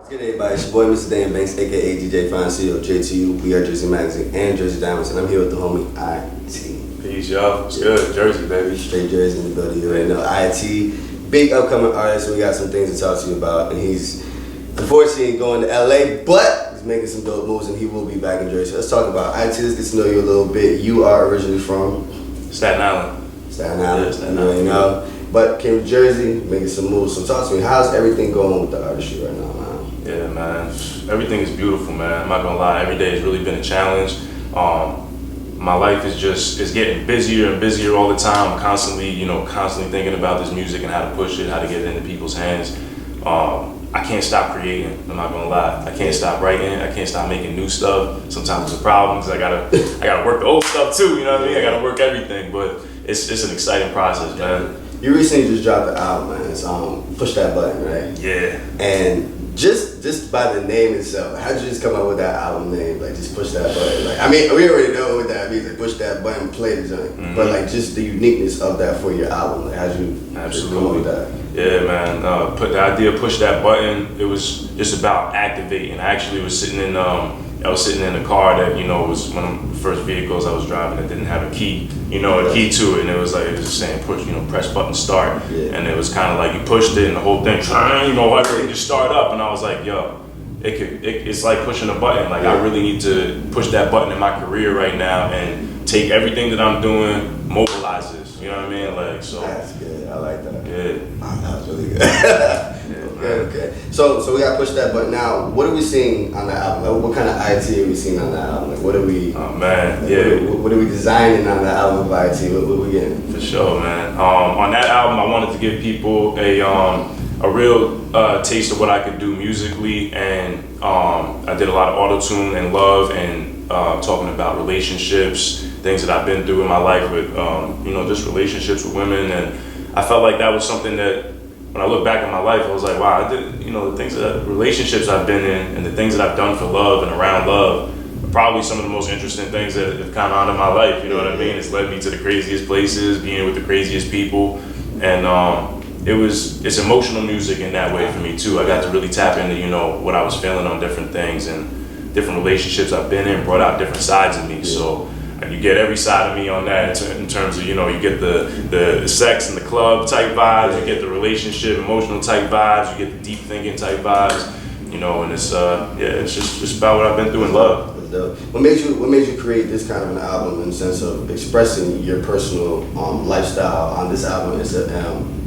Good day, everybody. It's your boy, Mr. Dan Banks, aka DJ Fine CEO, JTU. We are Jersey Magazine and Jersey Diamonds, and I'm here with the homie IT. Peace, y'all. It's good. Jersey, baby. Straight Jersey in the building. You already know IT, big upcoming artist. We got some things to talk to you about, and he's unfortunately going to LA, but he's making some dope moves, and he will be back in Jersey. Let's talk about IT. Let's get to know you a little bit. You are originally from Staten Island. Staten Island. Yeah, Staten Island. You know, but came to Jersey, making some moves. So talk to me. How's everything going with the artistry right now, man? Yeah, man. Everything is beautiful, man. I'm not gonna lie. Every day has really been a challenge. My life is getting busier and busier all the time. I'm constantly thinking about this music and how to push it, how to get it into people's hands. I can't stop creating. I'm not gonna lie. I can't stop writing. I can't stop making new stuff. Sometimes it's a problem because I gotta work the old stuff too. You know what I mean? I gotta work everything, but it's an exciting process, man. You recently just dropped the album, man. It's Push That Button, right? Yeah. And just by the name itself, how'd you just come up with that album name? Like, just push that button. Like, I mean, we already know what that means. Like, push that button, play the joint. Mm-hmm. But like, just the uniqueness of that for your album. Like, how'd you come up with that? Yeah, man. Put the idea, push that button. It was just about activating. I actually was sitting in a car that was one of the first vehicles I was driving that didn't have a key, a key to it, and it was just saying push, press button start, and it was kind of like you pushed it and the whole thing, everything just start up, and I was like, yo, it's like pushing a button. Like I really need to push that button in my career right now and take everything that I'm doing, mobilize this. You know what I mean? Like so. That's good. I like that. Yeah. Oh, that was really good. Okay. So we got Push That Button. Now, what are we seeing on the album? Like, what kind of IT are we seeing on the album? Like, what are we? Oh man, like, yeah. What are we designing on the album of IT? What are we getting? For sure, man. On that album, I wanted to give people a real taste of what I could do musically, and I did a lot of auto-tune and love and talking about relationships, things that I've been through in my life with, just relationships with women, and I felt like that was something that when I look back at my life, I was like, wow, I did, the relationships I've been in and the things that I've done for love and around love are probably some of the most interesting things that have kind of honored my life, you know what I mean? It's led me to the craziest places, being with the craziest people, and it's emotional music in that way for me too. I got to really tap into, what I was feeling on different things and different relationships I've been in, brought out different sides of me, so you get every side of me on that in terms of, you get the sex and the club type vibes, you get the relationship, emotional type vibes, you get the deep thinking type vibes, and it's just about what I've been through in love. What made you create this kind of an album in the sense of expressing your personal lifestyle on this album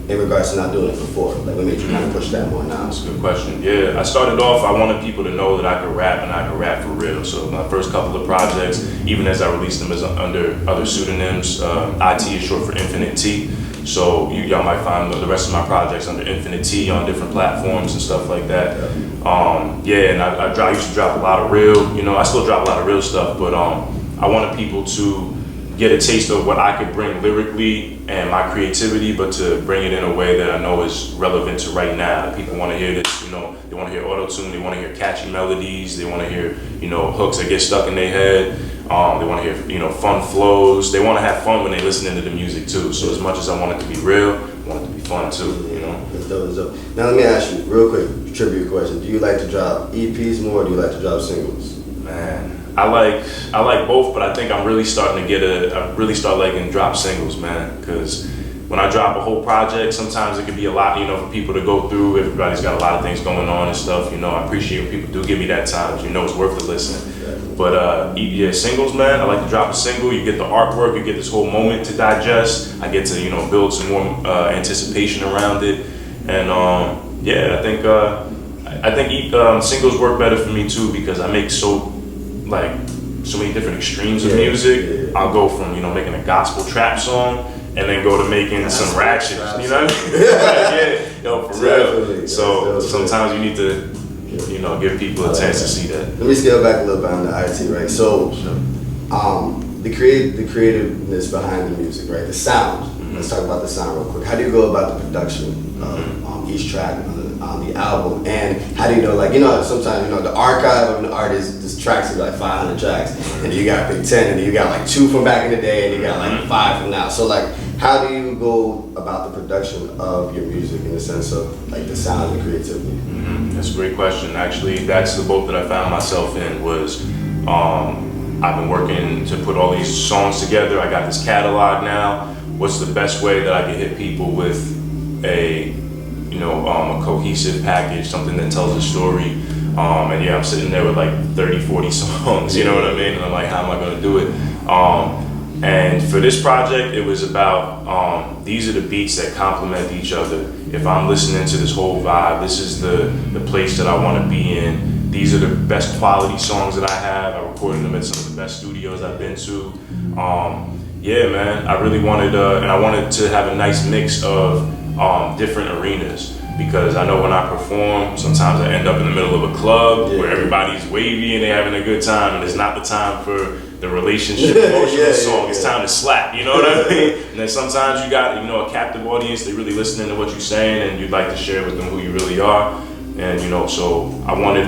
in regards to not doing it before? Like, what made you kind of push that more now? That's a good question. Yeah, I started off, I wanted people to know that I could rap and I could rap for real. So my first couple of projects, even as I released them as under other pseudonyms, IT is short for Infinite T. So y'all might find the rest of my projects under Infinite T on different platforms and stuff like that. And I used to drop a lot of real, I still drop a lot of real stuff, but I wanted people to get a taste of what I could bring lyrically and my creativity, but to bring it in a way that I know is relevant to right now. People want to hear this, they want to hear auto-tune, they want to hear catchy melodies, they want to hear, hooks that get stuck in their head, they want to hear, fun flows, they want to have fun when they listening to the music too. So as much as I want it to be real, I want it to be fun too, That's dope. Now let me ask you, real quick, trivia question. Do you like to drop EPs more, or do you like to drop singles? Man, I like both, but I think I'm really starting to I really start liking drop singles, man, because when I drop a whole project, sometimes it can be a lot, for people to go through. Everybody's got a lot of things going on and stuff, I appreciate when people do give me that time, it's worth the listen. But singles, man, I like to drop a single, you get the artwork, you get this whole moment to digest, I get to, build some more anticipation around it, and I think singles work better for me too, because I make so many different extremes of music. Yeah. I'll go from making a gospel trap song and then go to making some ratchet, for real. So sometimes you need to give people a chance to see that. Let me scale back a little bit on the IT, right? So the creativeness behind the music, right? The sound. Mm-hmm. Let's talk about the sound real quick. How do you go about the production of each track on the album, and how do you know, sometimes the archive of an artist, this tracks is like 500 tracks, and you got pick 10, and you got 2 from back in the day, and you got 5 from now. So How do you go about the production of your music in the sense of like the sound and creativity? That's a great question. Actually, that's the boat that I found myself in. Was I've been working to put all these songs together. I got this catalog now. What's the best way that I can hit people with a cohesive package, something that tells a story? And yeah, I'm sitting there with like 30, 40 songs, you know what I mean? And I'm like, how am I gonna do it? And for this project, it was about, these are the beats that complement each other. If I'm listening to this whole vibe, this is the place that I wanna be in. These are the best quality songs that I have. I recorded them at some of the best studios I've been to. Yeah, man, I really wanted, and I wanted to have a nice mix of different arenas. Because I know when I perform, sometimes I end up in the middle of a club where everybody's wavy and they're having a good time, and it's not the time for the relationship emotional song. It's time to slap, you know what I mean? And then sometimes you got, a captive audience, they're really listening to what you're saying, and you'd like to share with them who you really are. And so I wanted,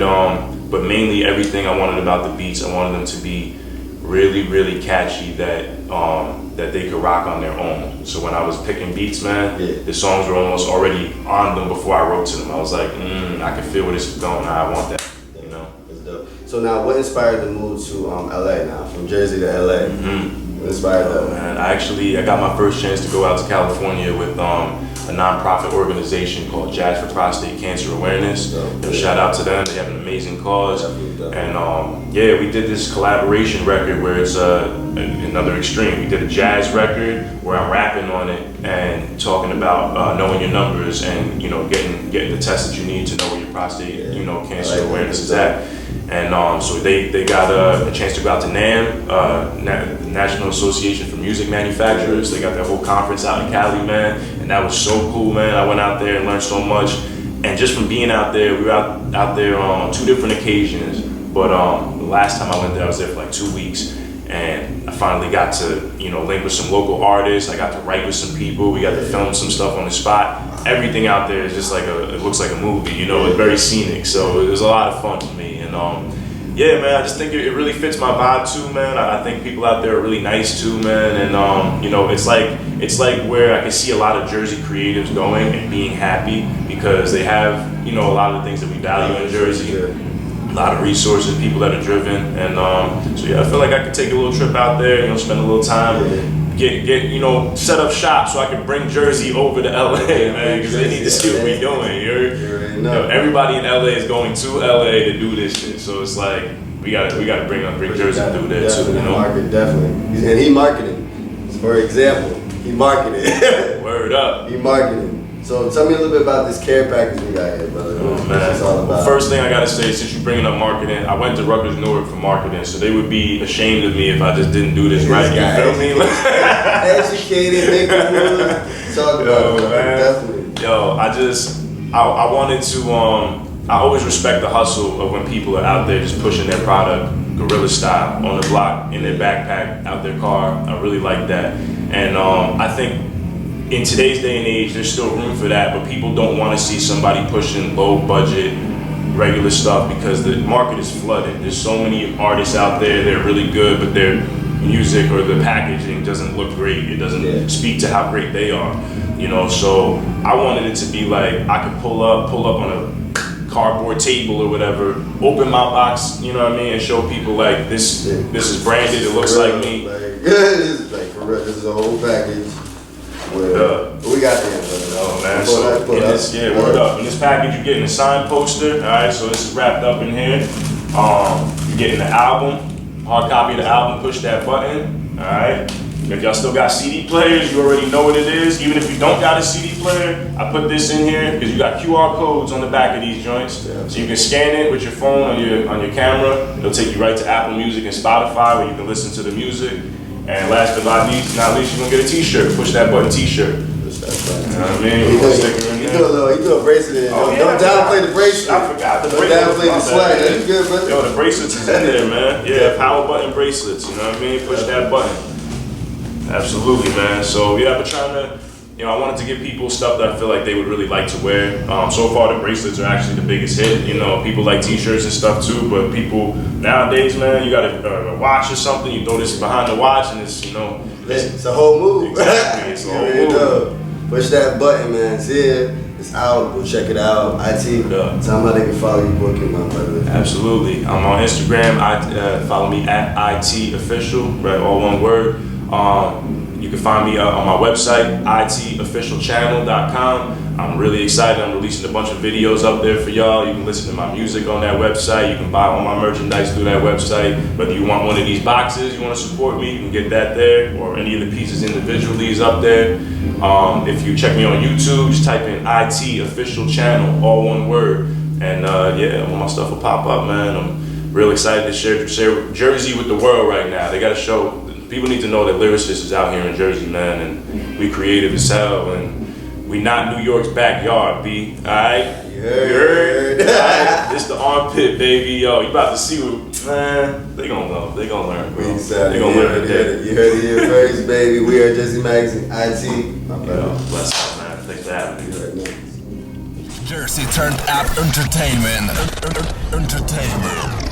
but mainly everything I wanted about the beats, I wanted them to be really, really catchy that they could rock on their own. So when I was picking beats, man, the songs were almost already on them before I wrote to them. I was like, I can feel where this is going. I want that, That's dope. So now, what inspired the move to LA now, from Jersey to LA? What inspired that? Man, I got my first chance to go out to California with a nonprofit organization called Jazz for Prostate Cancer Awareness. Shout out to them. They have an amazing cause. And we did this collaboration record where it's another extreme. We did a jazz record where I'm rapping on it and talking about knowing your numbers and getting the test that you need to know where your prostate cancer awareness is at. And so they got a chance to go out to NAMM, the National Association for Music Manufacturers. They got their whole conference out in Cali, man, and that was so cool, man. I went out there and learned so much. And just from being out there, we were out there on 2 different occasions. But the last time I went there, I was there for like 2 weeks. And I finally got to, link with some local artists. I got to write with some people. We got to film some stuff on the spot. Everything out there is just like it looks like a movie, it's very scenic. So it was a lot of fun for me. And man, I just think it really fits my vibe too, man. I think people out there are really nice too, man. And it's like where I can see a lot of Jersey creatives going and being happy because they have, a lot of the things that we value in Jersey. A lot of resources, people that are driven, and I feel like I could take a little trip out there, spend a little time, get set up shop so I can bring Jersey over to LA, man, because they need to see what we're doing. Everybody in LA is going to LA to do this shit, so it's like we gotta bring Jersey through there too. Market, definitely, and he marketing. For example, he marketing. Word up. He marketing. So tell me a little bit about this care package we got here, brother. What's all about? Well, first thing I gotta say, since you're bringing up marketing, I went to Rutgers Newark for marketing, so they would be ashamed of me if I just didn't do this right. You feel me? Educated, make a move. Talk about it, definitely. I wanted to. I always respect the hustle of when people are out there just pushing their product, guerrilla style, on the block, in their backpack, out their car. I really like that, and I think. In today's day and age, there's still room for that, but people don't want to see somebody pushing low budget, regular stuff because the market is flooded. There's so many artists out there, they're really good, but their music or the packaging doesn't look great. It doesn't speak to how great they are, so I wanted it to be like, I could pull up on a cardboard table or whatever, open my box, and show people like, this is branded, it looks like me. This is like, for real, this is a whole package. We got there, oh man, so word up. In this package, you're getting a signed poster. All right, so this is wrapped up in here. You're getting the album, hard copy of the album. Push that button. All right. If y'all still got CD players, you already know what it is. Even if you don't got a CD player, I put this in here because you got QR codes on the back of these joints, so you can scan it with your phone on your camera. It'll take you right to Apple Music and Spotify where you can listen to the music. And last but not least, you're gonna get a T-shirt. Push that button, T-shirt. Push that button. You know what I mean? You do a bracelet. Don't downplay the bracelet. I forgot the bracelet. Don't downplay the swag. That's good, brother. Yo, the bracelets is in there, man. Yeah, power button bracelets. You know what I mean? Push that button. Absolutely, man. So yeah, I've been trying to you know, I wanted to give people stuff that I feel like they would really like to wear. So far, the bracelets are actually the biggest hit. You know, people like T-shirts and stuff too, but people nowadays, man, you got a watch or something, you throw this behind the watch, and it's, you know, It's a whole move. Exactly, it's a whole You move. know. Push that button, man. It's here. It's out. Go check it out. IT. Yeah. Tell them how they can follow you, booking, my brother. Absolutely. I'm on Instagram. Follow me at IT Official, right? All one word. You can find me on my website, itofficialchannel.com. I'm really excited. I'm releasing a bunch of videos up there for y'all. You can listen to my music on that website. You can buy all my merchandise through that website. Whether you want one of these boxes, you want to support me, you can get that there, or any of the pieces individually is up there. If you check me on YouTube, just type in IT Official Channel, all one word. And yeah, all my stuff will pop up, man. I'm real excited to share Jersey with the world right now. They got to show, people need to know that Lyricist is out here in Jersey, man, and we creative as hell, and we not New York's backyard, B. Alright? You heard. Alright? This the armpit, baby. Yo, you about to see what, man, they gonna know. They gonna learn, bro. They gonna learn today. You heard it here first, baby. We are Jersey Magazine. IT. My brother. Bless up, man. Thanks for having me. You heard me. Jersey Turned Up Entertainment. Entertainment.